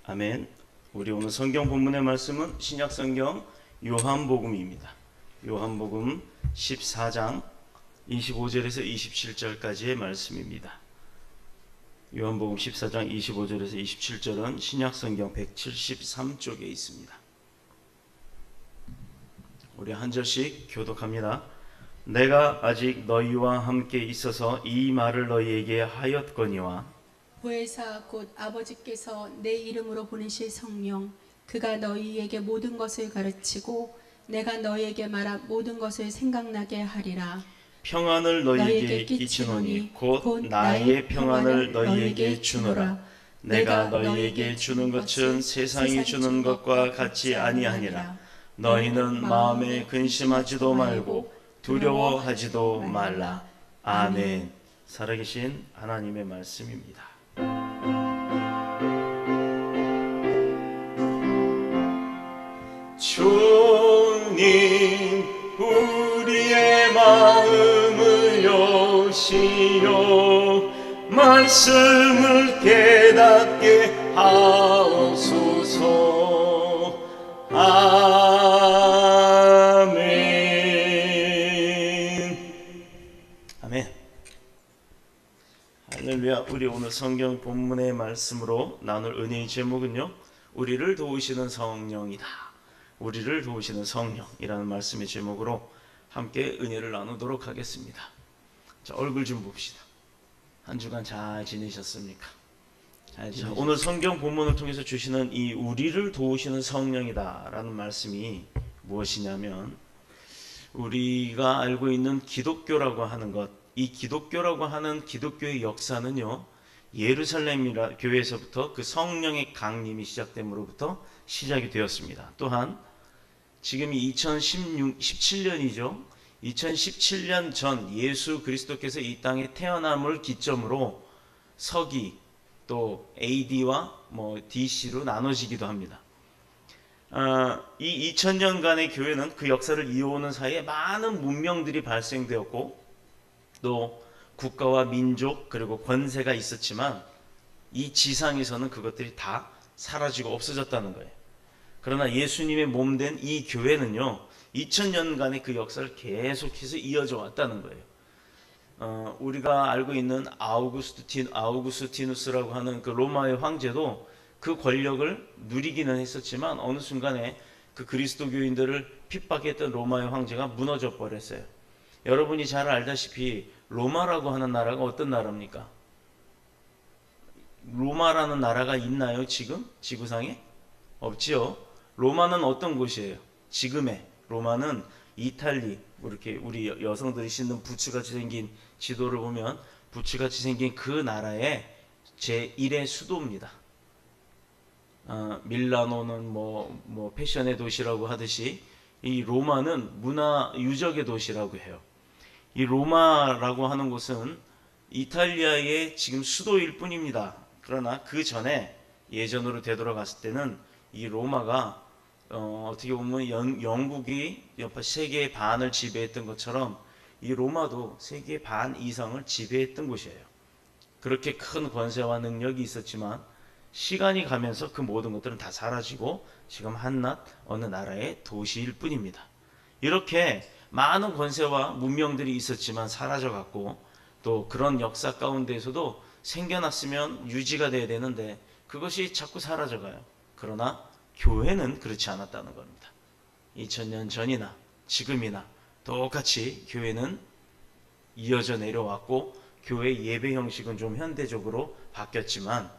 아멘. 우리 오늘 성경 본문의 말씀은 신약성경 요한복음입니다. 요한복음 14장 25절에서 27절까지의 말씀입니다. 요한복음 14장 25절에서 27절은 신약성경 173쪽에 있습니다. 우리 한 절씩 교독합니다. 내가 아직 너희와 함께 있어서 이 말을 너희에게 하였거니와 보혜사 곧 아버지께서 내 이름으로 보내실 성령 그가 너희에게 모든 것을 가르치고 내가 너희에게 말한 모든 것을 생각나게 하리라. 평안을 너희에게 끼치노니 곧 나의 평안을 너희에게 주노라. 내가 너희에게 주는 것은 세상이 주는 것과 같이 아니하니라. 너희는 마음에 근심하지도 말고 두려워하지도 말라. 아멘. 살아계신 하나님의 말씀입니다. 주님 우리의 마음을 여시어 말씀을 깨닫게 하옵소서. 아멘. 아멘. 할렐루야. 우리 오늘 성경 본문의 말씀으로 나눌 은혜의 제목은요, 우리를 도우시는 성령이다. 우리를 도우시는 성령이라는 말씀의 제목으로 함께 은혜를 나누도록 하겠습니다. 자, 얼굴 좀 봅시다. 한 주간 잘 지내셨습니까? 자, 오늘 성경 본문을 통해서 주시는 이 우리를 도우시는 성령이다 라는 말씀이 무엇이냐면, 우리가 알고 있는 기독교라고 하는 것, 이 기독교라고 하는 기독교의 역사는요, 예루살렘 교회에서부터 그 성령의 강림이 시작됨으로부터 시작이 되었습니다. 또한 지금이 2017년이죠. 2017년 전 예수 그리스도께서 이 땅에 태어남을 기점으로 서기 또 AD와 DC로 나눠지기도 합니다. 이 2000년간의 교회는 그 역사를 이어오는 사이에 많은 문명들이 발생되었고 또 국가와 민족 그리고 권세가 있었지만 이 지상에서는 그것들이 다 사라지고 없어졌다는 거예요. 그러나 예수님의 몸된 이 교회는요, 2000년간의 그 역사를 계속해서 이어져 왔다는 거예요. 우리가 알고 있는 아우구스티누스라고 하는 그 로마의 황제도 그 권력을 누리기는 했었지만 어느 순간에 그 그리스도교인들을 핍박했던 로마의 황제가 무너져 버렸어요. 여러분이 잘 알다시피 로마라고 하는 나라가 어떤 나라입니까? 로마라는 나라가 있나요? 지금 지구상에? 없지요. 로마는 어떤 곳이에요? 지금의 로마는 이탈리, 이렇게 우리 여성들이 신는 부츠같이 생긴 지도를 보면 부츠같이 생긴 그 나라의 제1의 수도입니다. 밀라노는 패션의 도시라고 하듯이 이 로마는 문화 유적의 도시라고 해요. 이 로마라고 하는 곳은 이탈리아의 지금 수도일 뿐입니다. 그러나 그 전에 예전으로 되돌아갔을 때는 이 로마가 어떻게 보면 영국이 세계의 반을 지배했던 것처럼 이 로마도 세계의 반 이상을 지배했던 곳이에요. 그렇게 큰 권세와 능력이 있었지만 시간이 가면서 그 모든 것들은 다 사라지고 지금 한낱 어느 나라의 도시일 뿐입니다. 이렇게 많은 권세와 문명들이 있었지만 사라져갔고 또 그런 역사 가운데에서도 생겨났으면 유지가 돼야 되는데 그것이 자꾸 사라져가요. 그러나 교회는 그렇지 않았다는 겁니다. 2000년 전이나 지금이나 똑같이 교회는 이어져 내려왔고 교회 예배 형식은 좀 현대적으로 바뀌었지만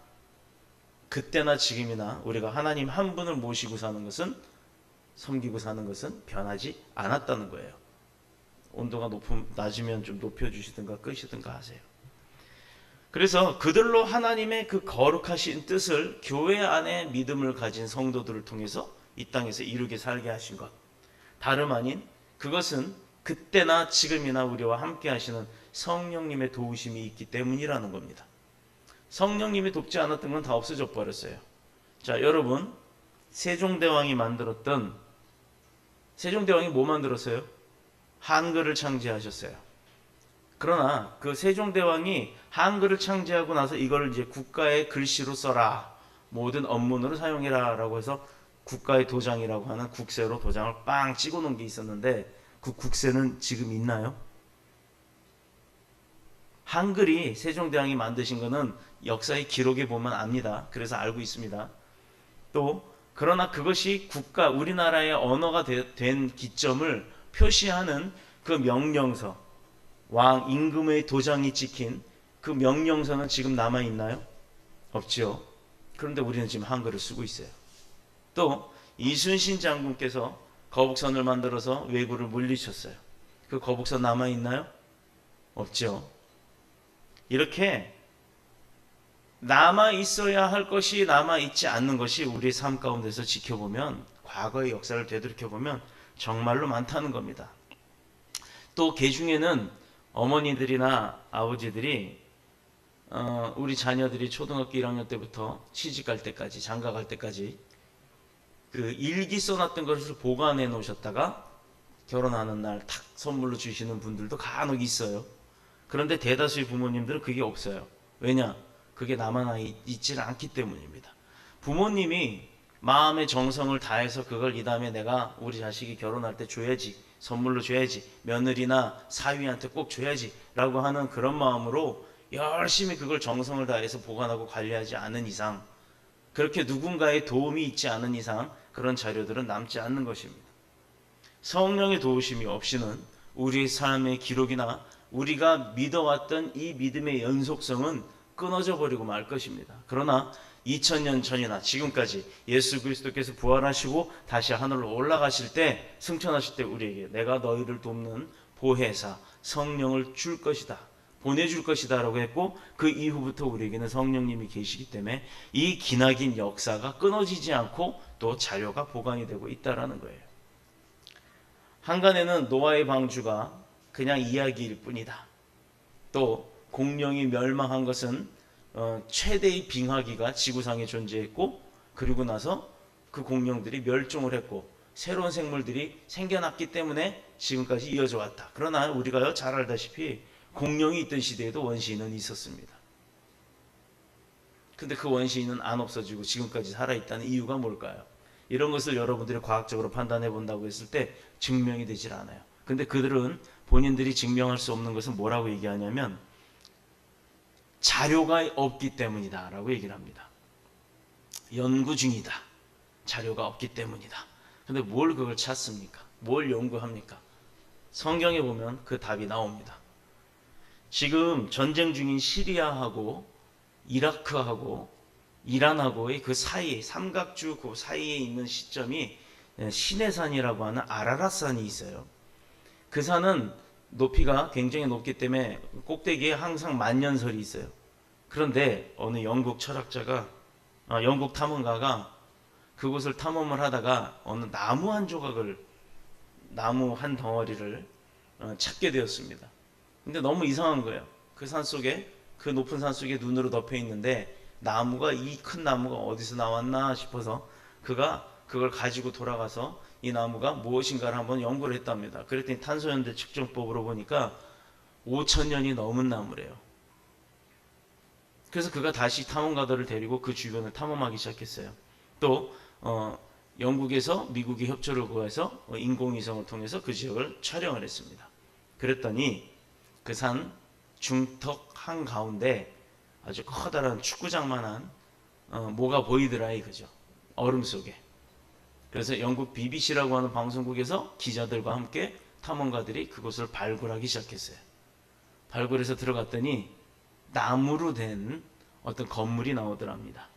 그때나 지금이나 우리가 하나님 한 분을 모시고 사는 것은, 섬기고 사는 것은 변하지 않았다는 거예요. 온도가 낮으면 좀 높여주시든가 끄시든가 하세요. 그래서 그들로 하나님의 그 거룩하신 뜻을 교회 안에 믿음을 가진 성도들을 통해서 이 땅에서 이루게 살게 하신 것, 다름 아닌 그것은 그때나 지금이나 우리와 함께 하시는 성령님의 도우심이 있기 때문이라는 겁니다. 성령님이 돕지 않았던 건 다 없어져 버렸어요. 자, 여러분, 세종대왕이 뭐 만들었어요? 한글을 창제하셨어요. 그러나 그 세종대왕이 한글을 창제하고 나서 이걸 이제 국가의 글씨로 써라 모든 업문으로 사용해라 라고 해서 국가의 도장이라고 하는 국세로 도장을 빵 찍어 놓은 게 있었는데 그 국세는 지금 있나요? 한글이 세종대왕이 만드신 거는 역사의 기록에 보면 압니다. 그래서 알고 있습니다. 또 그러나 그것이 국가 우리나라의 언어가 된 기점을 표시하는 그 명령서, 왕 임금의 도장이 찍힌 그 명령서는 지금 남아 있나요? 없지요. 그런데 우리는 지금 한글을 쓰고 있어요. 또 이순신 장군께서 거북선을 만들어서 왜구를 물리쳤어요. 그 거북선 남아 있나요? 없죠. 이렇게 남아 있어야 할 것이 남아 있지 않는 것이 우리 삶 가운데서 지켜보면 과거의 역사를 되돌이켜 보면 정말로 많다는 겁니다. 또 개 중에는 어머니들이나 아버지들이 우리 자녀들이 초등학교 1학년 때부터 시집 갈 때까지 장가 갈 때까지 그 일기 써놨던 것을 보관해 놓으셨다가 결혼하는 날 탁 선물로 주시는 분들도 간혹 있어요. 그런데 대다수의 부모님들은 그게 없어요. 왜냐? 그게 남아 있질 않기 때문입니다. 부모님이 마음의 정성을 다해서 그걸 이 다음에 내가 우리 자식이 결혼할 때 줘야지, 선물로 줘야지, 며느리나 사위한테 꼭 줘야지 라고 하는 그런 마음으로 열심히 그걸 정성을 다해서 보관하고 관리하지 않은 이상, 그렇게 누군가의 도움이 있지 않은 이상 그런 자료들은 남지 않는 것입니다. 성령의 도우심이 없이는 우리의 삶의 기록이나 우리가 믿어왔던 이 믿음의 연속성은 끊어져 버리고 말 것입니다. 그러나 2000년 전이나 지금까지 예수 그리스도께서 부활하시고 다시 하늘로 올라가실 때, 승천하실 때 우리에게 내가 너희를 돕는 보혜사 성령을 줄 것이다, 보내줄 것이다 라고 했고, 그 이후부터 우리에게는 성령님이 계시기 때문에 이 기나긴 역사가 끊어지지 않고 또 자료가 보관이 되고 있다라는 거예요. 한간에는 노아의 방주가 그냥 이야기일 뿐이다. 또 공룡이 멸망한 것은 최대의 빙하기가 지구상에 존재했고, 그리고 나서 그 공룡들이 멸종을 했고 새로운 생물들이 생겨났기 때문에 지금까지 이어져 왔다. 그러나 우리가 잘 알다시피 공룡이 있던 시대에도 원시인은 있었습니다. 근데 그 원시인은 안 없어지고 지금까지 살아있다는 이유가 뭘까요? 이런 것을 여러분들이 과학적으로 판단해 본다고 했을 때 증명이 되질 않아요. 근데 그들은 본인들이 증명할 수 없는 것은 뭐라고 얘기하냐면 자료가 없기 때문이다 라고 얘기를 합니다. 연구 중이다. 자료가 없기 때문이다. 근데 뭘 그걸 찾습니까? 뭘 연구합니까? 성경에 보면 그 답이 나옵니다. 지금 전쟁 중인 시리아하고 이라크하고 이란하고의 그 사이, 삼각주 그 사이에 있는 시점이 시내산이라고 하는 아라랏산이 있어요. 그 산은 높이가 굉장히 높기 때문에 꼭대기에 항상 만년설이 있어요. 그런데 어느 영국 철학자가, 영국 탐험가가 그곳을 탐험을 하다가 어느 나무 한 조각을, 나무 한 덩어리를 찾게 되었습니다. 근데 너무 이상한 거예요. 그 산 속에, 그 높은 산 속에 눈으로 덮여 있는데 나무가, 이 큰 나무가 어디서 나왔나 싶어서 그가 그걸 가지고 돌아가서 이 나무가 무엇인가를 한번 연구를 했답니다. 그랬더니 탄소연대 측정법으로 보니까 5,000년이 넘은 나무래요. 그래서 그가 다시 탐험가들을 데리고 그 주변을 탐험하기 시작했어요. 또 영국에서 미국의 협조를 구해서 인공위성을 통해서 그 지역을 촬영을 했습니다. 그랬더니 그 산 중턱 한가운데 아주 커다란 축구장만한 뭐가 보이더라 이거죠. 얼음 속에. 그래서 영국 BBC라고 하는 방송국에서 기자들과 함께 탐험가들이 그곳을 발굴하기 시작했어요. 발굴해서 들어갔더니 나무로 된 어떤 건물이 나오더랍니다.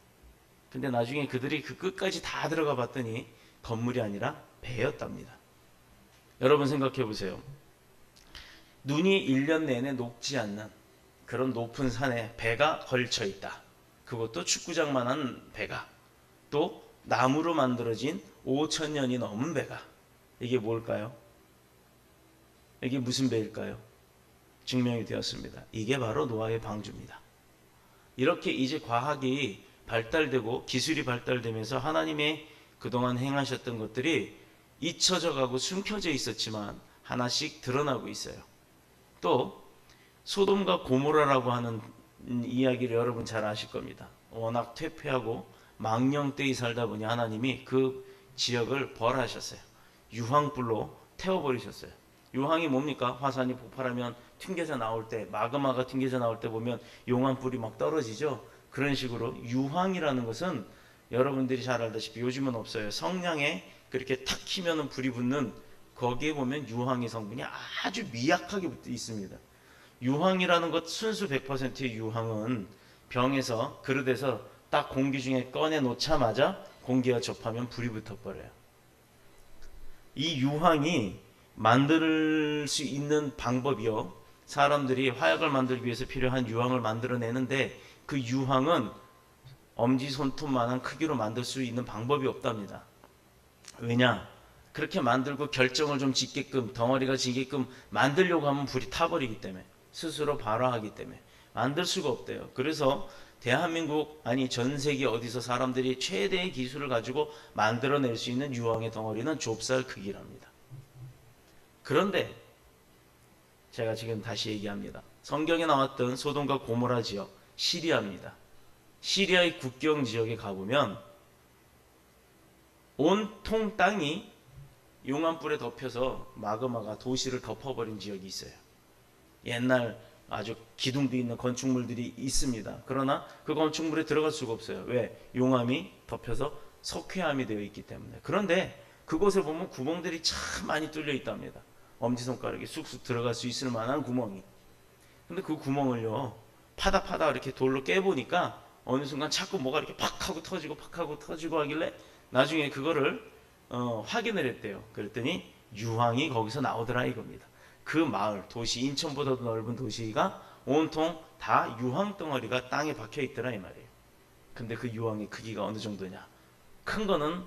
근데 나중에 그들이 그 끝까지 다 들어가 봤더니 건물이 아니라 배였답니다. 여러분 생각해 보세요. 눈이 1년 내내 녹지 않는 그런 높은 산에 배가 걸쳐 있다. 그것도 축구장만한 배가. 또 나무로 만들어진 5,000년이 넘은 배가. 이게 뭘까요? 이게 무슨 배일까요? 증명이 되었습니다. 이게 바로 노아의 방주입니다. 이렇게 이제 과학이 발달되고 기술이 발달되면서 하나님의 그동안 행하셨던 것들이 잊혀져 가고 숨겨져 있었지만 하나씩 드러나고 있어요. 또 소돔과 고모라라고 하는 이야기를 여러분 잘 아실 겁니다. 워낙 퇴폐하고 망령되이 살다 보니 하나님이 그 지역을 벌하셨어요. 유황불로 태워버리셨어요. 유황이 뭡니까? 화산이 폭발하면 튕겨져 나올 때, 마그마가 튕겨져 나올 때 보면 용암불이 막 떨어지죠. 그런 식으로 유황이라는 것은 여러분들이 잘 알다시피 요즘은 없어요. 성냥에 그렇게 탁 키면은 불이 붙는, 거기에 보면 유황의 성분이 아주 미약하게 붙어 있습니다. 유황이라는 것, 순수 100%의 유황은 병에서, 그릇에서 딱 공기 중에 꺼내 놓자마자 공기와 접하면 불이 붙어버려요. 이 유황이 만들 수 있는 방법이요, 사람들이 화약을 만들기 위해서 필요한 유황을 만들어내는데 그 유황은 엄지손톱만한 크기로 만들 수 있는 방법이 없답니다. 왜냐? 그렇게 만들고 결정을 좀 짓게끔, 덩어리가 지게끔 만들려고 하면 불이 타버리기 때문에, 스스로 발화하기 때문에 만들 수가 없대요. 그래서 대한민국, 아니 전 세계 어디서 사람들이 최대의 기술을 가지고 만들어낼 수 있는 유황의 덩어리는 좁쌀 크기랍니다. 그런데 제가 지금 다시 얘기합니다. 성경에 나왔던 소돔과 고모라 지역, 시리아입니다. 시리아의 국경 지역에 가보면 온통 땅이 용암불에 덮여서 마그마가 도시를 덮어버린 지역이 있어요. 옛날 아주 기둥도 있는 건축물들이 있습니다. 그러나 그 건축물에 들어갈 수가 없어요. 왜? 용암이 덮여서 석회암이 되어 있기 때문에. 그런데 그곳에 보면 구멍들이 참 많이 뚫려 있답니다. 엄지손가락이 쑥쑥 들어갈 수 있을 만한 구멍이. 근데 그 구멍을요, 파다 이렇게 돌로 깨보니까 어느 순간 자꾸 뭐가 이렇게 팍 하고 터지고 팍 하고 터지고 하길래 나중에 그거를 확인을 했대요. 그랬더니 유황이 거기서 나오더라 이겁니다. 그 마을, 도시, 인천보다도 넓은 도시가 온통 다 유황 덩어리가 땅에 박혀 있더라 이 말이에요. 근데 그 유황의 크기가 어느 정도냐? 큰 거는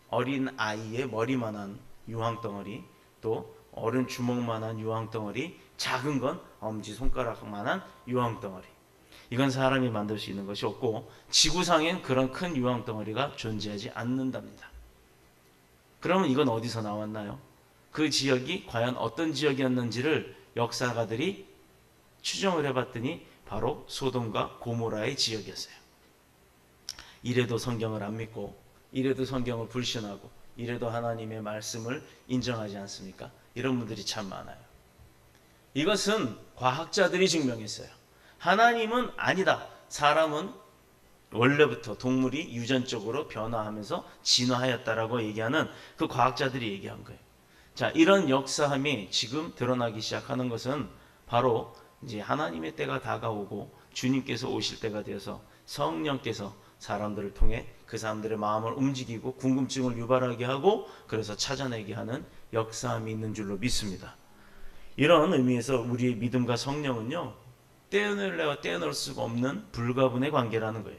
어린 아이의 머리만한 유황 덩어리, 또 어른 주먹만한 유황 덩어리, 작은 건 엄지손가락만한 유황 덩어리. 이건 사람이 만들 수 있는 것이 없고 지구상엔 그런 큰 유황 덩어리가 존재하지 않는답니다. 그러면 이건 어디서 나왔나요? 그 지역이 과연 어떤 지역이었는지를 역사가들이 추정을 해봤더니 바로 소돔과 고모라의 지역이었어요. 이래도 성경을 안 믿고, 이래도 성경을 불신하고, 이래도 하나님의 말씀을 인정하지 않습니까? 이런 분들이 참 많아요. 이것은 과학자들이 증명했어요. 하나님은 아니다. 사람은 원래부터 동물이 유전적으로 변화하면서 진화하였다라고 얘기하는 그 과학자들이 얘기한 거예요. 자, 이런 역사함이 지금 드러나기 시작하는 것은 바로 이제 하나님의 때가 다가오고 주님께서 오실 때가 되어서 성령께서 사람들을 통해 그 사람들의 마음을 움직이고 궁금증을 유발하게 하고 그래서 찾아내게 하는 역사함이 있는 줄로 믿습니다. 이런 의미에서 우리의 믿음과 성령은요, 떼어내려고 떼어낼 수가 없는 불가분의 관계라는 거예요.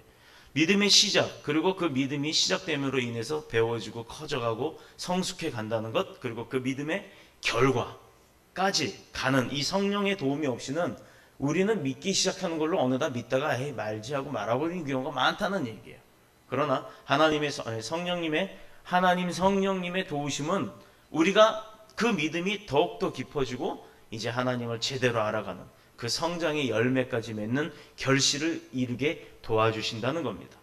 믿음의 시작, 그리고 그 믿음이 시작됨으로 인해서 배워지고 커져가고 성숙해 간다는 것, 그리고 그 믿음의 결과까지 가는 이 성령의 도움이 없이는 우리는 믿기 시작하는 걸로 어느덧 믿다가 에이 말지 하고 말아버리는 경우가 많다는 얘기예요. 그러나 하나님의 성령님의 도우심은 우리가 그 믿음이 더욱더 깊어지고 이제 하나님을 제대로 알아가는 그 성장의 열매까지 맺는 결실을 이루게 도와주신다는 겁니다.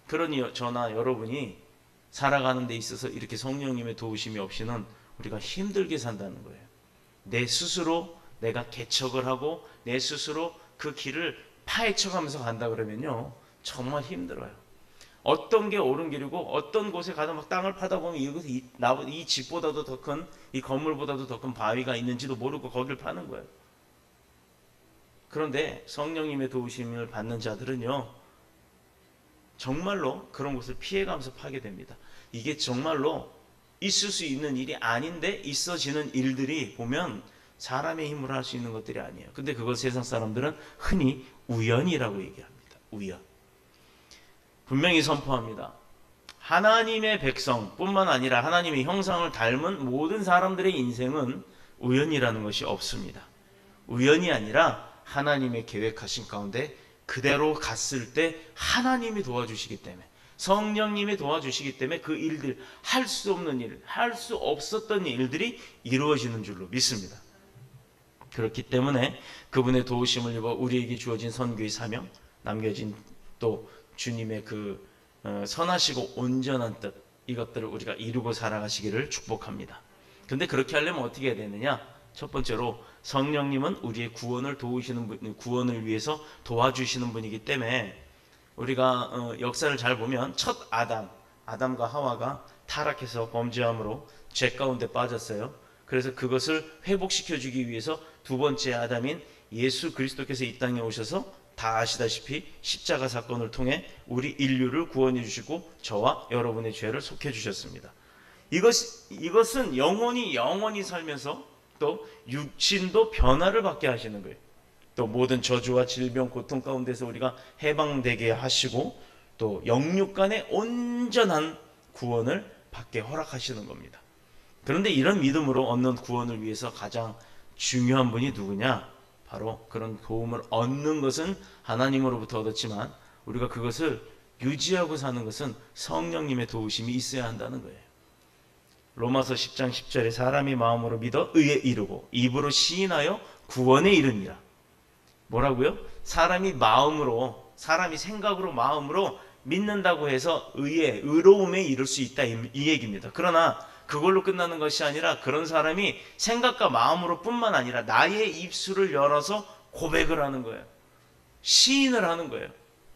그러니 저나 여러분이 살아가는 데 있어서 이렇게 성령님의 도우심이 없이는 우리가 힘들게 산다는 거예요. 내 스스로 내가 개척을 하고 내 스스로 그 길을 파헤쳐가면서 간다 그러면요, 정말 힘들어요. 어떤 게 옳은 길이고 어떤 곳에 가서 막 땅을 파다 보면 이 집보다도 더 큰, 이 건물보다도 더 큰 바위가 있는지도 모르고 거길 파는 거예요. 그런데 성령님의 도우심을 받는 자들은요, 정말로 그런 곳을 피해가면서 파게 됩니다. 이게 정말로 있을 수 있는 일이 아닌데 있어지는 일들이 보면 사람의 힘으로 할 수 있는 것들이 아니에요. 근데 그걸 세상 사람들은 흔히 우연이라고 얘기합니다. 우연. 분명히 선포합니다. 하나님의 백성뿐만 아니라 하나님의 형상을 닮은 모든 사람들의 인생은 우연이라는 것이 없습니다. 우연이 아니라 하나님의 계획하신 가운데 그대로 갔을 때 하나님이 도와주시기 때문에, 성령님이 도와주시기 때문에 그 일들, 할 수 없는 일, 할 수 없었던 일들이 이루어지는 줄로 믿습니다. 그렇기 때문에 그분의 도우심을 입어 우리에게 주어진 선교의 사명, 남겨진 또 주님의 그 선하시고 온전한 뜻, 이것들을 우리가 이루고 살아가시기를 축복합니다. 근데 그렇게 하려면 어떻게 해야 되느냐? 첫 번째로 성령님은 우리의 구원을 도우시는 분, 구원을 위해서 도와주시는 분이기 때문에 우리가 역사를 잘 보면 첫 아담과 하와가 타락해서 범죄함으로 죄 가운데 빠졌어요. 그래서 그것을 회복시켜 주기 위해서 두 번째 아담인 예수 그리스도께서 이 땅에 오셔서 다 아시다시피 십자가 사건을 통해 우리 인류를 구원해 주시고 저와 여러분의 죄를 속해 주셨습니다. 이것은 영원히 살면서 또 육신도 변화를 받게 하시는 거예요. 또 모든 저주와 질병, 고통 가운데서 우리가 해방되게 하시고 또 영육 간의 온전한 구원을 받게 허락하시는 겁니다. 그런데 이런 믿음으로 얻는 구원을 위해서 가장 중요한 분이 누구냐? 바로 그런 도움을 얻는 것은 하나님으로부터 얻었지만 우리가 그것을 유지하고 사는 것은 성령님의 도우심이 있어야 한다는 거예요. 로마서 10장 10절에 사람이 마음으로 믿어 의에 이르고 입으로 시인하여 구원에 이르니라. 뭐라고요? 사람이 생각으로 마음으로 믿는다고 해서 의로움에 이를 수 있다 이 얘기입니다. 그러나 그걸로 끝나는 것이 아니라 그런 사람이 생각과 마음으로 뿐만 아니라 나의 입술을 열어서 고백을 하는 거예요. 시인을 하는 거예요.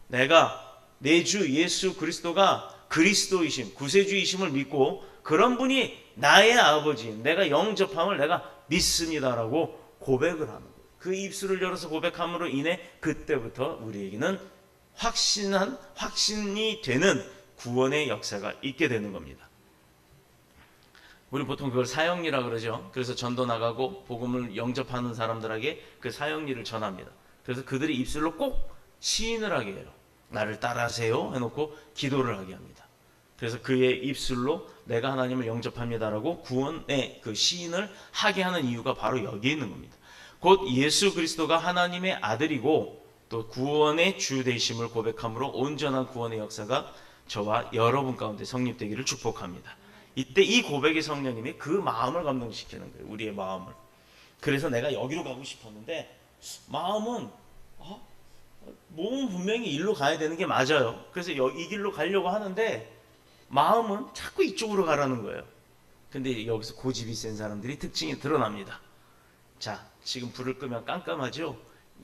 내가 내 주 예수 그리스도가 그리스도이심, 구세주이심을 믿고 그런 분이 나의 아버지, 내가 영접함을 내가 믿습니다라고 고백을 하는 거예요. 그 입술을 열어서 고백함으로 인해 그때부터 우리에게는 확신이 되는 구원의 역사가 있게 되는 겁니다. 우리 보통 그걸 사형리라 그러죠. 그래서 전도 나가고 복음을 영접하는 사람들에게 그 사형리를 전합니다. 그래서 그들이 입술로 꼭 시인을 하게 해요. 나를 따라하세요 해놓고 기도를 하게 합니다. 그래서 그의 입술로 내가 하나님을 영접합니다라고 구원의 그 시인을 하게 하는 이유가 바로 여기에 있는 겁니다. 곧 예수 그리스도가 하나님의 아들이고 또 구원의 주 되심을 고백함으로 온전한 구원의 역사가 저와 여러분 가운데 성립되기를 축복합니다. 이때 이 고백의 성령님이 그 마음을 감동시키는 거예요. 우리의 마음을. 그래서 내가 여기로 가고 싶었는데 몸은 분명히 일로 가야 되는 게 맞아요. 그래서 이 길로 가려고 하는데 마음은 자꾸 이쪽으로 가라는 거예요. 근데 여기서 고집이 센 사람들이 특징이 드러납니다. 자, 지금 불을 끄면 깜깜하죠?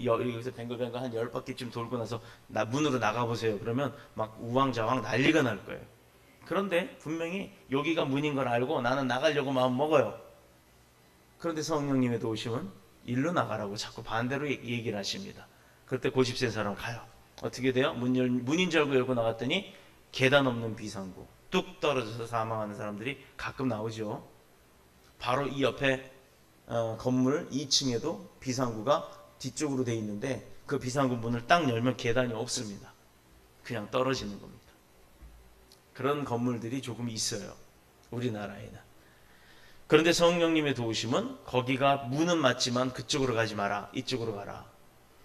여기서 뱅글뱅글 한 10바퀴쯤 돌고 나서 문으로 나가보세요. 그러면 막 우왕좌왕 난리가 날 거예요. 그런데 분명히 여기가 문인 걸 알고 나는 나가려고 마음 먹어요. 그런데 성령님의 도우심은 일로 나가라고 자꾸 반대로 얘기를 하십니다. 그때 고집센 사람 가요. 어떻게 돼요? 문인 줄 알고 열고 나갔더니 계단 없는 비상구, 뚝 떨어져서 사망하는 사람들이 가끔 나오죠. 바로 이 옆에 건물 2층에도 비상구가 뒤쪽으로 돼 있는데 그 비상구 문을 딱 열면 계단이 없습니다. 그냥 떨어지는 겁니다. 그런 건물들이 조금 있어요. 우리나라에는. 그런데 성령님의 도우심은 거기가 문은 맞지만 그쪽으로 가지 마라. 이쪽으로 가라.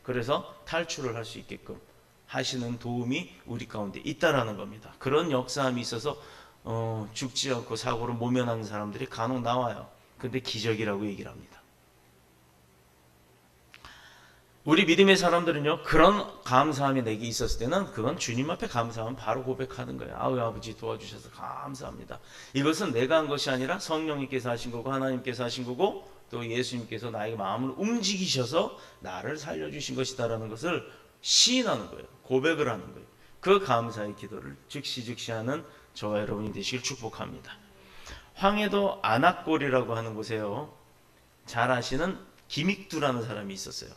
그래서 탈출을 할 수 있게끔 하시는 도움이 우리 가운데 있다라는 겁니다. 그런 역사함이 있어서 죽지 않고 사고로 모면하는 사람들이 간혹 나와요. 근데 기적이라고 얘기를 합니다. 우리 믿음의 사람들은요, 그런 감사함이 내게 있었을 때는 그건 주님 앞에 감사하면 바로 고백하는 거예요. 아우 아버지 도와주셔서 감사합니다. 이것은 내가 한 것이 아니라 성령님께서 하신 거고 하나님께서 하신 거고 또 예수님께서 나의 마음을 움직이셔서 나를 살려주신 것이다라는 것을 시인하는 거예요. 고백을 하는 거예요. 그 감사의 기도를 즉시 하는 저와 여러분이 되시길 축복합니다. 황해도 안악골이라고 하는 곳에요, 잘 아시는 김익두라는 사람이 있었어요.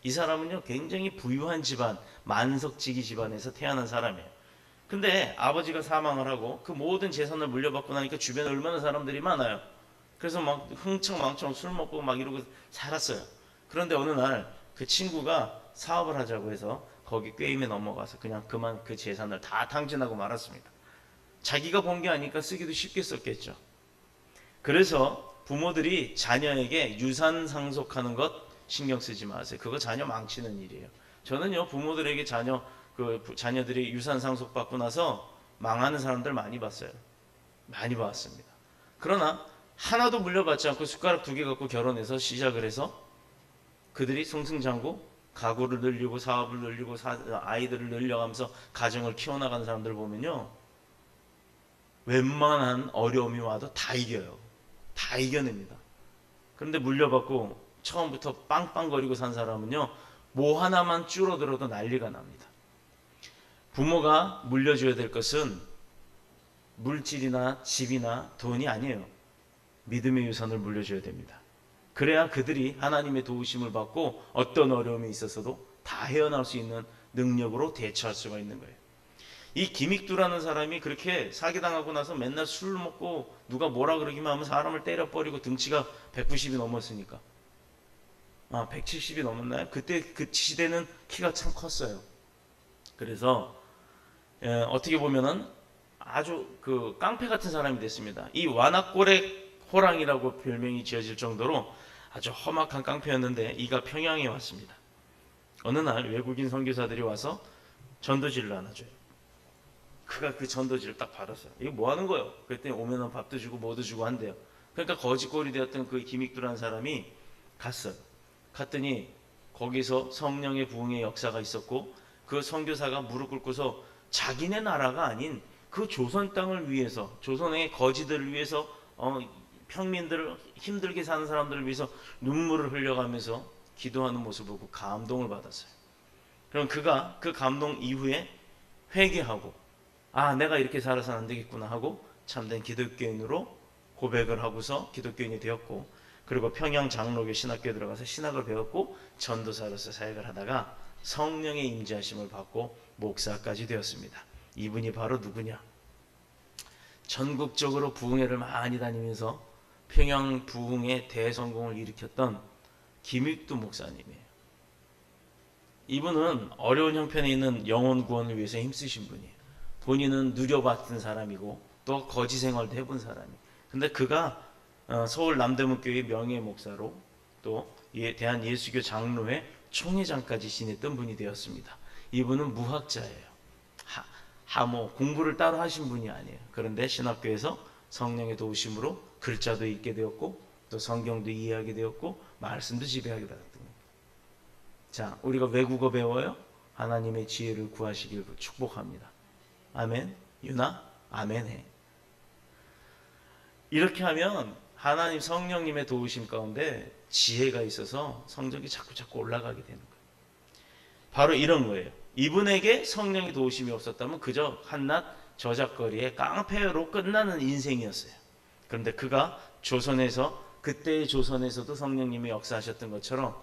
이 사람은요, 굉장히 부유한 집안, 만석지기 집안에서 태어난 사람이에요. 근데 아버지가 사망을 하고 그 모든 재산을 물려받고 나니까 주변에 얼마나 사람들이 많아요. 그래서 막 흥청망청 술 먹고 막 이러고 살았어요. 그런데 어느 날 그 친구가 사업을 하자고 해서 거기 꾀임에 넘어가서 그냥 그만 그 재산을 다 탕진하고 말았습니다. 자기가 본 게 아니까 쓰기도 쉽게 썼겠죠. 그래서 부모들이 자녀에게 유산 상속하는 것 신경 쓰지 마세요. 그거 자녀 망치는 일이에요. 저는요, 부모들에게 자녀들이 유산 상속 받고 나서 망하는 사람들 많이 봤어요. 많이 봤습니다. 그러나 하나도 물려받지 않고 숟가락 2개 갖고 결혼해서 시작을 해서 그들이 승승장구 가구를 늘리고 사업을 늘리고 아이들을 늘려가면서 가정을 키워나가는 사람들 보면요, 웬만한 어려움이 와도 다 이겨요. 다 이겨냅니다. 그런데 물려받고 처음부터 빵빵거리고 산 사람은요, 뭐 하나만 줄어들어도 난리가 납니다. 부모가 물려줘야 될 것은 물질이나 집이나 돈이 아니에요. 믿음의 유산을 물려줘야 됩니다. 그래야 그들이 하나님의 도우심을 받고 어떤 어려움이 있어서도 다 헤어나올 수 있는 능력으로 대처할 수가 있는 거예요. 이 김익두라는 사람이 그렇게 사기당하고 나서 맨날 술을 먹고 누가 뭐라 그러기만 하면 사람을 때려버리고, 등치가 190이 넘었으니까, 170이 넘었나요? 그때 그 시대는 키가 참 컸어요. 그래서 어떻게 보면은 아주 그 깡패 같은 사람이 됐습니다. 이 완악고래 호랑이라고 별명이 지어질 정도로 아주 험악한 깡패였는데, 이가 평양에 왔습니다. 어느 날 외국인 선교사들이 와서 전도지를 나눠줘요. 그가 그 전도지를 딱 받았어요. 이거 뭐 하는 거예요? 그랬더니 오면은 밥도 주고 뭐도 주고 한대요. 그러니까 거지꼴이 되었던 그 김익두라는 사람이 갔어요. 갔더니 거기서 성령의 부흥의 역사가 있었고, 그 선교사가 무릎 꿇고서 자기네 나라가 아닌 그 조선 땅을 위해서, 조선의 거지들을 위해서, 평민들을, 힘들게 사는 사람들을 위해서 눈물을 흘려가면서 기도하는 모습을 보고 감동을 받았어요. 그럼 그가 그 감동 이후에 회개하고, 내가 이렇게 살아서 안 되겠구나 하고 참된 기독교인으로 고백을 하고서 기독교인이 되었고, 그리고 평양 장로교 신학교에 들어가서 신학을 배웠고 전도사로서 사역을 하다가 성령의 임재하심을 받고 목사까지 되었습니다. 이분이 바로 누구냐? 전국적으로 부흥회를 많이 다니면서 평양 부흥의 대성공을 일으켰던 김익두 목사님이에요. 이분은 어려운 형편에 있는 영혼 구원을 위해서 힘쓰신 분이에요. 본인은 누려봤던 사람이고 또 거지 생활도 해본 사람이에요. 근데 그가 서울 남대문교회 명예 목사로 또 대한예수교 장로회 총회장까지 지냈던 분이 되었습니다. 이분은 무학자예요. 공부를 따로 하신 분이 아니에요. 그런데 신학교에서 성령의 도우심으로 글자도 읽게 되었고 또 성경도 이해하게 되었고 말씀도 지배하게 되었던 거예요. 자, 우리가 외국어 배워요? 하나님의 지혜를 구하시길 축복합니다. 아멘. 유나 아멘 해. 이렇게 하면 하나님 성령님의 도우심 가운데 지혜가 있어서 성적이 자꾸 올라가게 되는 거예요. 바로 이런 거예요. 이분에게 성령의 도우심이 없었다면 그저 한낱 저작거리의 깡패로 끝나는 인생이었어요. 그런데 그가 그때의 조선에서도 성령님이 역사하셨던 것처럼,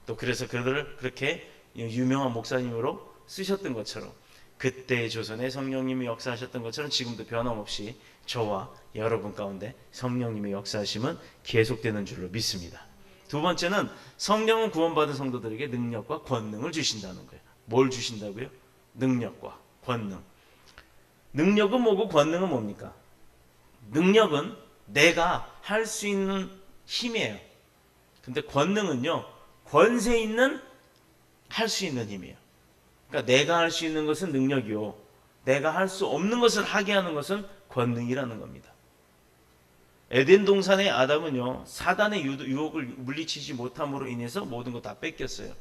또 그래서 그들을 그렇게 유명한 목사님으로 쓰셨던 것처럼, 그때의 조선에 성령님이 역사하셨던 것처럼 지금도 변함없이 저와 여러분 가운데 성령님의 역사하심은 계속되는 줄로 믿습니다. 두 번째는 성령은 구원받은 성도들에게 능력과 권능을 주신다는 거예요. 뭘 주신다고요? 능력과 권능. 능력은 뭐고 권능은 뭡니까? 능력은 내가 할 수 있는 힘이에요. 근데 권능은요, 권세 있는 할 수 있는 힘이에요. 그러니까 내가 할 수 있는 것은 능력이요, 내가 할 수 없는 것을 하게 하는 것은 권능이라는 겁니다. 에덴 동산의 아담은요, 사단의 유혹을 물리치지 못함으로 인해서 모든 거 다 뺏겼어요.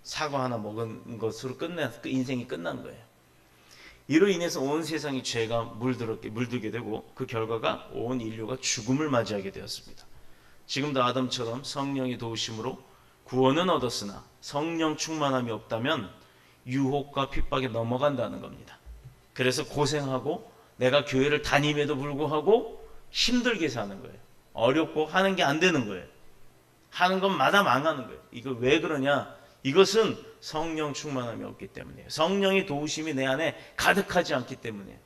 사과 하나 먹은 것으로 인생이 끝난 거예요. 이로 인해서 온 세상이 죄가 물들게 되고 그 결과가 온 인류가 죽음을 맞이하게 되었습니다. 지금도 아담처럼 성령의 도우심으로 구원은 얻었으나 성령 충만함이 없다면 유혹과 핍박에 넘어간다는 겁니다. 그래서 고생하고 내가 교회를 다님에도 불구하고 힘들게 사는 거예요. 어렵고 하는 게 안 되는 거예요. 하는 것마다 망하는 거예요. 이거 왜 그러냐? 이것은 성령 충만함이 없기 때문이에요. 성령의 도우심이 내 안에 가득하지 않기 때문이에요.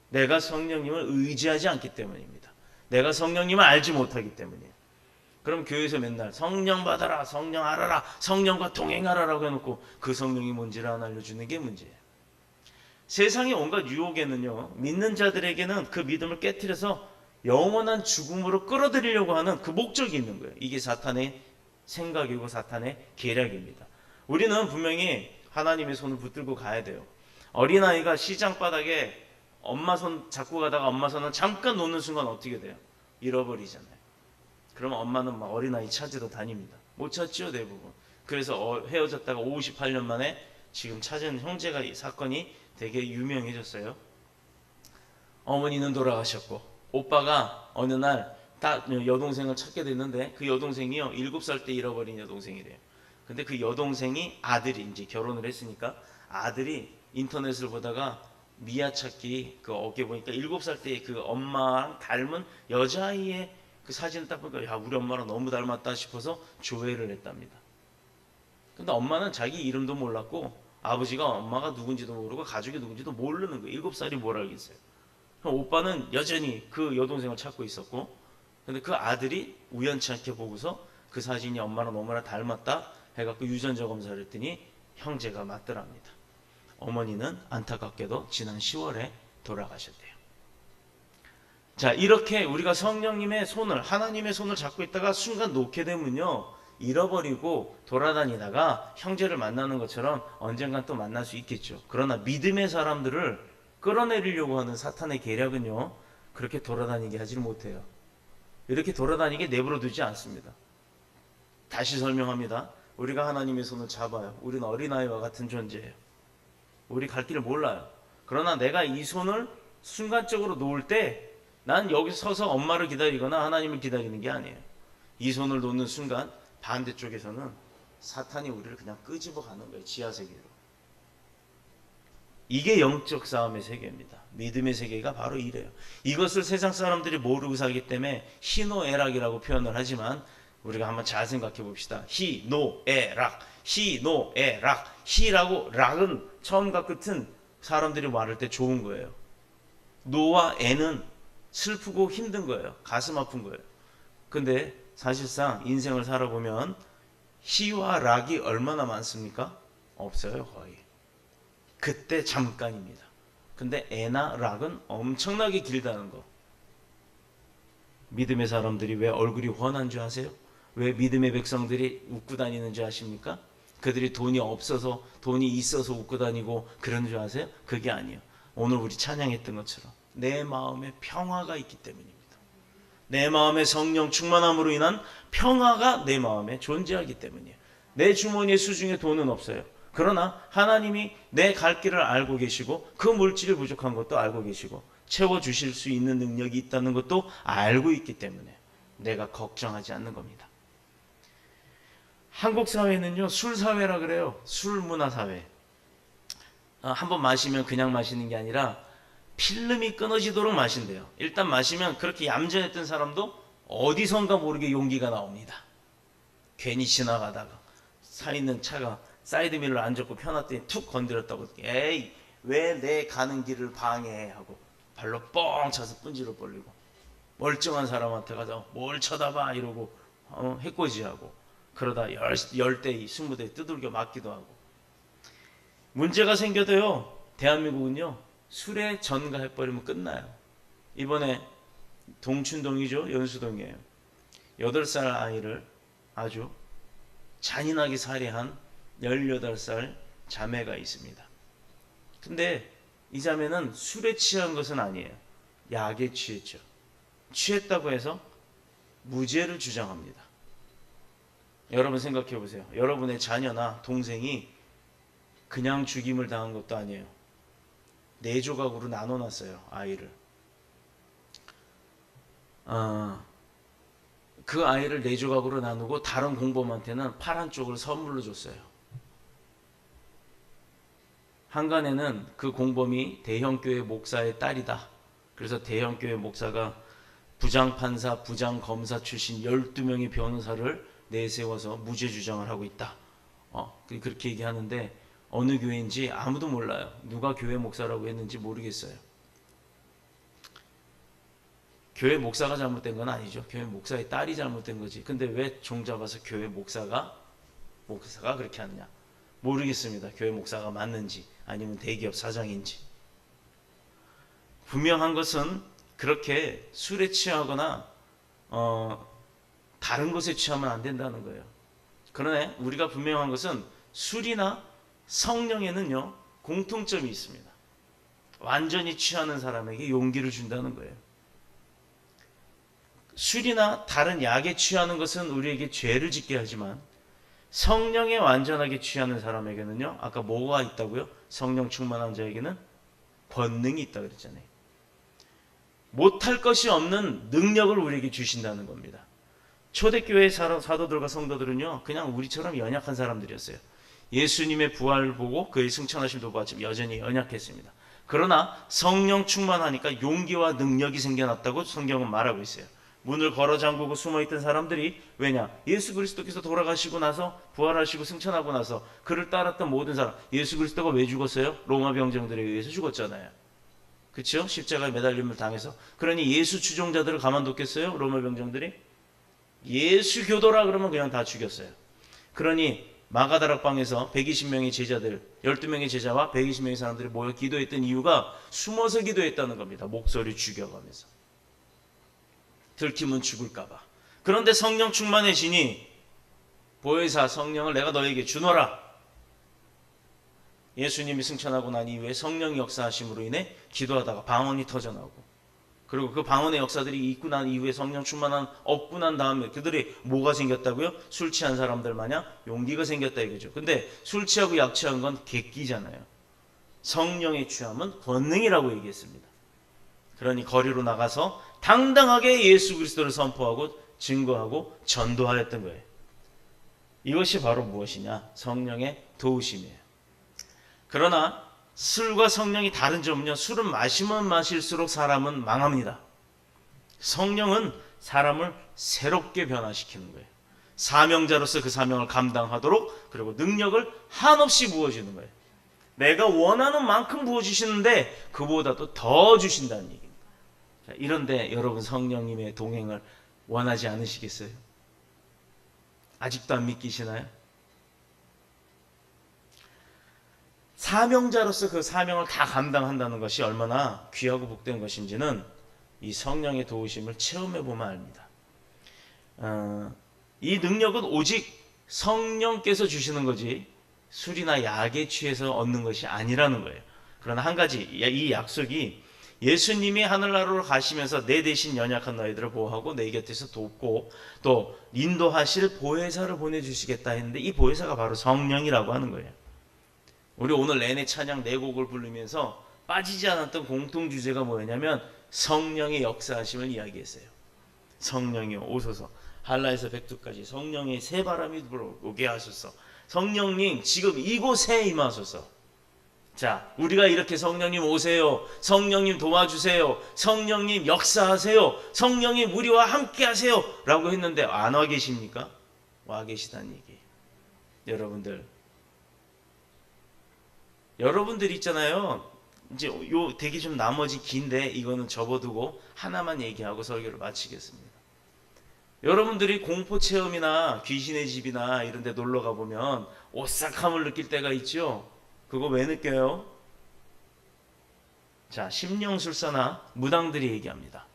내가 성령님을 의지하지 않기 때문입니다. 내가 성령님을 알지 못하기 때문이에요. 그럼 교회에서 맨날 성령 받아라, 성령 알아라, 성령과 동행하라라고 해놓고 그 성령이 뭔지를 안 알려주는 게 문제예요. 세상의 온갖 유혹에는요, 믿는 자들에게는 그 믿음을 깨트려서 영원한 죽음으로 끌어들이려고 하는 그 목적이 있는 거예요. 이게 사탄의 생각이고 사탄의 계략입니다. 우리는 분명히 하나님의 손을 붙들고 가야 돼요. 어린아이가 시장 바닥에 엄마 손 잡고 가다가 엄마 손을 잠깐 놓는 순간 어떻게 돼요? 잃어버리잖아요. 그러면 엄마는 막 어린아이 찾으러 다닙니다. 못 찾죠, 대부분. 그래서 헤어졌다가 58년 만에 지금 찾은 형제가 이 사건이 되게 유명해졌어요. 어머니는 돌아가셨고 오빠가 어느 날 여동생을 찾게 됐는데 그 여동생이요 7살 때 잃어버린 여동생이래요. 근데 그 여동생이 아들이 이제 결혼을 했으니까 아들이 인터넷을 보다가 미아 찾기 그 어깨 보니까 7살 때 그 엄마랑 닮은 여자아이의 그 사진을 딱 보니까 야 우리 엄마랑 너무 닮았다 싶어서 조회를 했답니다. 근데 엄마는 자기 이름도 몰랐고 아버지가 엄마가 누군지도 모르고 가족이 누군지도 모르는 거예요. 7살이 뭘 알겠어요. 오빠는 여전히 그 여동생을 찾고 있었고 근데 그 아들이 우연치 않게 보고서 그 사진이 엄마랑 너무나 닮았다 해갖고 유전자 검사를 했더니 형제가 맞더랍니다. 어머니는 안타깝게도 지난 10월에 돌아가셨대요. 자, 이렇게 우리가 성령님의 손을 하나님의 손을 잡고 있다가 순간 놓게 되면요 잃어버리고 돌아다니다가 형제를 만나는 것처럼 언젠간 또 만날 수 있겠죠. 그러나 믿음의 사람들을 끌어내리려고 하는 사탄의 계략은요 그렇게 돌아다니게 하지를 못해요. 이렇게 돌아다니게 내버려 두지 않습니다. 다시 설명합니다. 우리가 하나님의 손을 잡아요. 우리는 어린아이와 같은 존재예요. 우리 갈 길을 몰라요. 그러나 내가 이 손을 순간적으로 놓을 때 난 여기 서서 엄마를 기다리거나 하나님을 기다리는 게 아니에요. 이 손을 놓는 순간 반대쪽에서는 사탄이 우리를 그냥 끄집어 가는 거예요. 지하세계로. 이게 영적 싸움의 세계입니다. 믿음의 세계가 바로 이래요. 이것을 세상 사람들이 모르고 살기 때문에 희노애락이라고 표현을 하지만 우리가 한번 잘 생각해 봅시다. 희노애락, 희노애락, 희라고 락은 처음과 끝은 사람들이 말할 때 좋은 거예요. 노와 애는 슬프고 힘든 거예요. 가슴 아픈 거예요. 근데 사실상 인생을 살아보면 희와 락이 얼마나 많습니까? 없어요, 거의. 그때 잠깐입니다. 근데 애나 락은 엄청나게 길다는 거. 믿음의 사람들이 왜 얼굴이 훤한 줄 아세요? 왜 믿음의 백성들이 웃고 다니는 줄 아십니까? 그들이 돈이 없어서 돈이 있어서 웃고 다니고 그런 줄 아세요? 그게 아니에요. 오늘 우리 찬양했던 것처럼 내 마음에 평화가 있기 때문입니다. 내 마음에 성령 충만함으로 인한 평화가 내 마음에 존재하기 때문이에요. 내 주머니에 수중에 돈은 없어요. 그러나 하나님이 내 갈 길을 알고 계시고 그 물질이 부족한 것도 알고 계시고 채워주실 수 있는 능력이 있다는 것도 알고 있기 때문에 내가 걱정하지 않는 겁니다. 한국 사회는요 술 사회라 그래요. 술 문화 사회. 한번 마시면 그냥 마시는 게 아니라 필름이 끊어지도록 마신대요. 일단 마시면 그렇게 얌전했던 사람도 어디선가 모르게 용기가 나옵니다. 괜히 지나가다가 사 있는 차가 사이드미러를 안 잡고 펴놨더니 툭 건드렸다고 에이 왜 내 가는 길을 방해해 하고 발로 뻥 차서 뿜지로 벌리고 멀쩡한 사람한테 가서 뭘 쳐다봐 이러고 해코지하고 그러다 10대 20대 두들겨 맞기도 하고 문제가 생겨도요 대한민국은요 술에 전가해버리면 끝나요. 이번에 동춘동이죠. 연수동이에요. 8살 아이를 아주 잔인하게 살해한 18살 자매가 있습니다. 근데 이 자매는 술에 취한 것은 아니에요. 약에 취했죠. 취했다고 해서 무죄를 주장합니다. 여러분 생각해 보세요. 여러분의 자녀나 동생이 그냥 죽임을 당한 것도 아니에요. 4조각으로 나눠놨어요. 아이를. 그 아이를 4조각으로 나누고 다른 공범한테는 파란 쪽을 선물로 줬어요. 한간에는 그 공범이 대형교회 목사의 딸이다. 그래서 대형교회 목사가 부장판사, 부장검사 출신 12명의 변호사를 내세워서 무죄 주장을 하고 있다. 그렇게 얘기하는데 어느 교회인지 아무도 몰라요. 누가 교회 목사라고 했는지 모르겠어요. 교회 목사가 잘못된 건 아니죠. 교회 목사의 딸이 잘못된 거지. 근데 왜 종 잡아서 교회 목사가 그렇게 하느냐. 모르겠습니다. 교회 목사가 맞는지 아니면 대기업 사장인지. 분명한 것은 그렇게 술에 취하거나 다른 것에 취하면 안 된다는 거예요. 그러나 우리가 분명한 것은 술이나 성령에는요 공통점이 있습니다. 완전히 취하는 사람에게 용기를 준다는 거예요. 술이나 다른 약에 취하는 것은 우리에게 죄를 짓게 하지만 성령에 완전하게 취하는 사람에게는요, 아까 뭐가 있다고요? 성령 충만한 자에게는 권능이 있다 그랬잖아요. 못할 것이 없는 능력을 우리에게 주신다는 겁니다. 초대교회 사도들과 성도들은요, 그냥 우리처럼 연약한 사람들이었어요. 예수님의 부활을 보고 그의 승천하심도 봤지만 여전히 연약했습니다. 그러나 성령 충만하니까 용기와 능력이 생겨났다고 성경은 말하고 있어요. 문을 걸어 잠그고 숨어있던 사람들이, 왜냐? 예수 그리스도께서 돌아가시고 나서 부활하시고 승천하고 나서 그를 따랐던 모든 사람, 예수 그리스도가 왜 죽었어요? 로마 병정들에 의해서 죽었잖아요. 그렇죠? 십자가에 매달림을 당해서. 그러니 예수 추종자들을 가만뒀겠어요? 로마 병정들이? 예수 교도라 그러면 그냥 다 죽였어요. 그러니 마가다락방에서 120명의 제자들, 12명의 제자와 120명의 사람들이 모여 기도했던 이유가 숨어서 기도했다는 겁니다. 목소리 죽여가면서. 들키면 죽을까봐. 그런데 성령 충만해지니 보혜사 성령을 내가 너에게 주노라. 예수님이 승천하고 난 이후에 성령이 역사하심으로 인해 기도하다가 방언이 터져나오고, 그리고 그 방언의 역사들이 있고 난 이후에 성령 충만한 얻고 난 다음에 그들이 뭐가 생겼다고요? 술 취한 사람들 마냥 용기가 생겼다 이거죠. 근데 술 취하고 약 취한 건 객기잖아요. 성령의 취함은 권능이라고 얘기했습니다. 그러니 거리로 나가서 당당하게 예수 그리스도를 선포하고 증거하고 전도하였던 거예요. 이것이 바로 무엇이냐? 성령의 도우심이에요. 그러나 술과 성령이 다른 점은요, 술은 마시면 마실수록 사람은 망합니다. 성령은 사람을 새롭게 변화시키는 거예요. 사명자로서 그 사명을 감당하도록, 그리고 능력을 한없이 부어주는 거예요. 내가 원하는 만큼 부어주시는데 그보다도 더 주신다는 얘기입니다. 자, 이런데 여러분 성령님의 동행을 원하지 않으시겠어요? 아직도 안 믿기시나요? 사명자로서 그 사명을 다 감당한다는 것이 얼마나 귀하고 복된 것인지는 이 성령의 도우심을 체험해 보면 압니다. 이 능력은 오직 성령께서 주시는 거지 술이나 약에 취해서 얻는 것이 아니라는 거예요. 그러나 한 가지, 이 약속이 예수님이 하늘나라로 가시면서 내 대신 연약한 너희들을 보호하고 내 곁에서 돕고 또 인도하실 보혜사를 보내주시겠다 했는데, 이 보혜사가 바로 성령이라고 하는 거예요. 우리 오늘 내내 찬양 4곡을 부르면서 빠지지 않았던 공통 주제가 뭐였냐면 성령의 역사하심을 이야기했어요. 성령이여 오소서, 한라에서 백두까지 성령의 새 바람이 불어오게 하소서. 성령님 지금 이곳에 임하소서. 자, 우리가 이렇게 성령님 오세요, 성령님 도와주세요, 성령님 역사하세요, 성령님 우리와 함께 하세요 라고 했는데 안 와 계십니까? 와 계시다는 얘기예요. 여러분들 있잖아요. 이제 요 되게 좀 나머지 긴데 이거는 접어두고 하나만 얘기하고 설교를 마치겠습니다. 여러분들이 공포 체험이나 귀신의 집이나 이런 데 놀러 가보면 오싹함을 느낄 때가 있죠. 그거 왜 느껴요? 자, 심령술사나 무당들이 얘기합니다.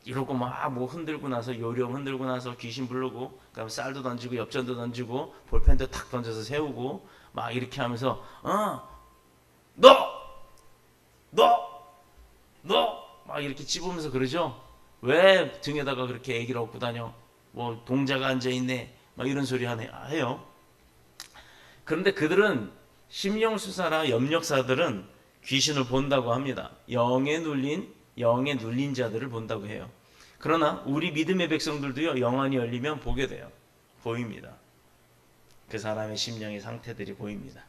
이러고 막 뭐 흔들고 나서, 요령 흔들고 나서 귀신 부르고, 그다음에 쌀도 던지고 엽전도 던지고 볼펜도 탁 던져서 세우고 막 이렇게 하면서 너 막 이렇게 찝으면서 그러죠. 왜 등에다가 그렇게 애기를 업고 다녀? 뭐 동자가 앉아있네 막 이런 소리 해요. 그런데 그들은 심령술사나 염력사들은 귀신을 본다고 합니다. 영에 눌린 자들을 본다고 해요. 그러나 우리 믿음의 백성들도요, 영안이 열리면 보게 돼요. 보입니다. 그 사람의 심령의 상태들이 보입니다.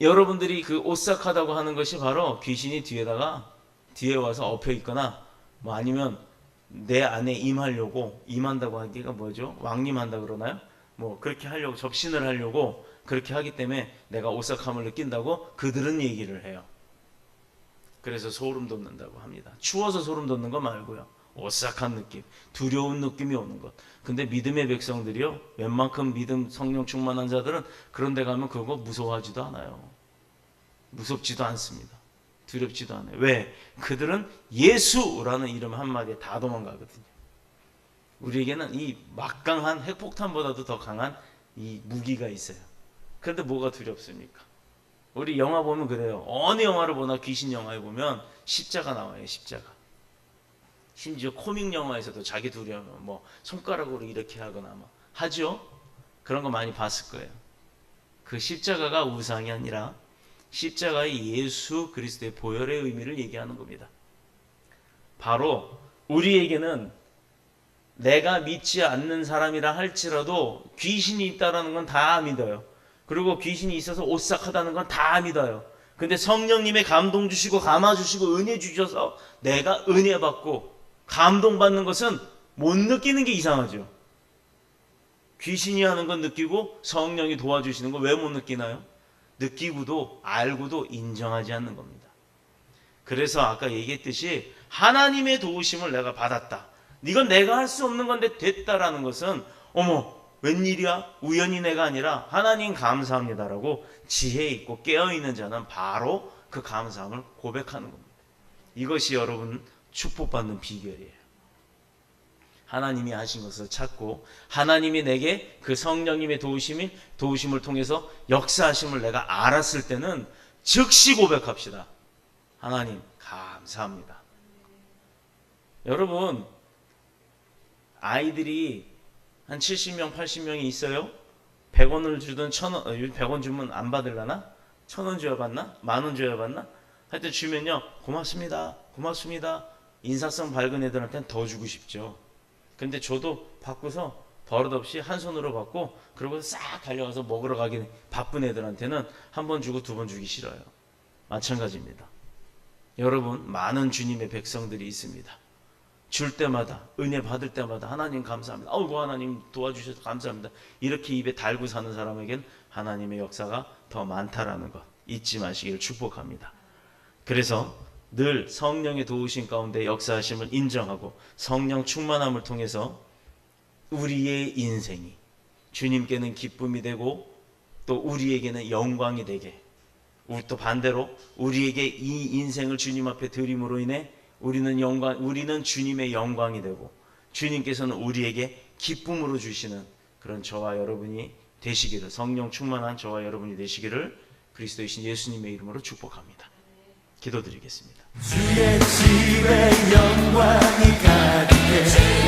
여러분들이 그 오싹하다고 하는 것이 바로 귀신이 뒤에 와서 엎여 있거나 뭐 아니면 내 안에 임한다고 하기가 뭐죠? 왕림한다 그러나요? 뭐 그렇게 하려고, 접신을 하려고 그렇게 하기 때문에 내가 오싹함을 느낀다고 그들은 얘기를 해요. 그래서 소름 돋는다고 합니다. 추워서 소름 돋는 거 말고요, 오싹한 느낌, 두려운 느낌이 오는 것. 근데 믿음의 백성들이요, 웬만큼 믿음 성령 충만한 자들은 그런 데 가면 그거 무서워하지도 않아요. 무섭지도 않습니다. 두렵지도 않아요. 왜? 그들은 예수라는 이름 한마디에 다 도망가거든요. 우리에게는 이 막강한 핵폭탄보다도 더 강한 이 무기가 있어요. 그런데 뭐가 두렵습니까? 우리 영화 보면 그래요. 어느 영화를 보나 귀신 영화에 보면 십자가 나와요. 십자가. 심지어 코믹 영화에서도 자기 둘이 뭐 손가락으로 이렇게 하거나 뭐 하죠. 그런 거 많이 봤을 거예요. 그 십자가가 우상이 아니라 십자가의 예수 그리스도의 보혈의 의미를 얘기하는 겁니다. 바로 우리에게는 내가 믿지 않는 사람이라 할지라도 귀신이 있다는 건 다 믿어요. 그리고 귀신이 있어서 오싹하다는 건 다 믿어요. 근데 성령님의 감동 주시고 감화 주시고 은혜 주셔서 내가 은혜 받고 감동 받는 것은 못 느끼는 게 이상하죠. 귀신이 하는 건 느끼고 성령이 도와주시는 거 왜 못 느끼나요? 느끼고도 알고도 인정하지 않는 겁니다. 그래서 아까 얘기했듯이 하나님의 도우심을 내가 받았다. 이건 내가 할 수 없는 건데 됐다라는 것은 어머 웬일이야? 우연히 내가 아니라 하나님 감사합니다라고 지혜 있고 깨어있는 자는 바로 그 감사함을 고백하는 겁니다. 이것이 여러분 축복받는 비결이에요. 하나님이 하신 것을 찾고 하나님이 내게 그 성령님의 도우심을 통해서 역사하심을 내가 알았을 때는 즉시 고백합시다. 하나님 감사합니다. 여러분 아이들이 한 70명 80명이 있어요. 100원을 주든 1000원 100원 주면 안 받을라나? 1000원 줘야 받나? 10,000원 줘야 받나? 하여튼 주면요 고맙습니다 고맙습니다. 인사성 밝은 애들한테는 더 주고 싶죠. 근데 저도 받고서 버릇없이 한 손으로 받고 그러고 싹 달려가서 먹으러 가기 바쁜 애들한테는 한 번 주고 두 번 주기 싫어요. 마찬가지입니다. 여러분 많은 주님의 백성들이 있습니다. 줄 때마다 은혜 받을 때마다 하나님 감사합니다. 아이고 하나님 도와주셔서 감사합니다. 이렇게 입에 달고 사는 사람에겐 하나님의 역사가 더 많다라는 것 잊지 마시기를 축복합니다. 그래서 늘 성령의 도우심 가운데 역사하심을 인정하고 성령 충만함을 통해서 우리의 인생이 주님께는 기쁨이 되고 또 우리에게는 영광이 되게 또 반대로 우리에게 이 인생을 주님 앞에 드림으로 인해 우리는 주님의 영광이 되고 주님께서는 우리에게 기쁨으로 주시는 그런 저와 여러분이 되시기를 성령 충만한 저와 여러분이 되시기를 그리스도이신 예수님의 이름으로 축복합니다. 기도드리겠습니다. 주의 집에 영광이 가득해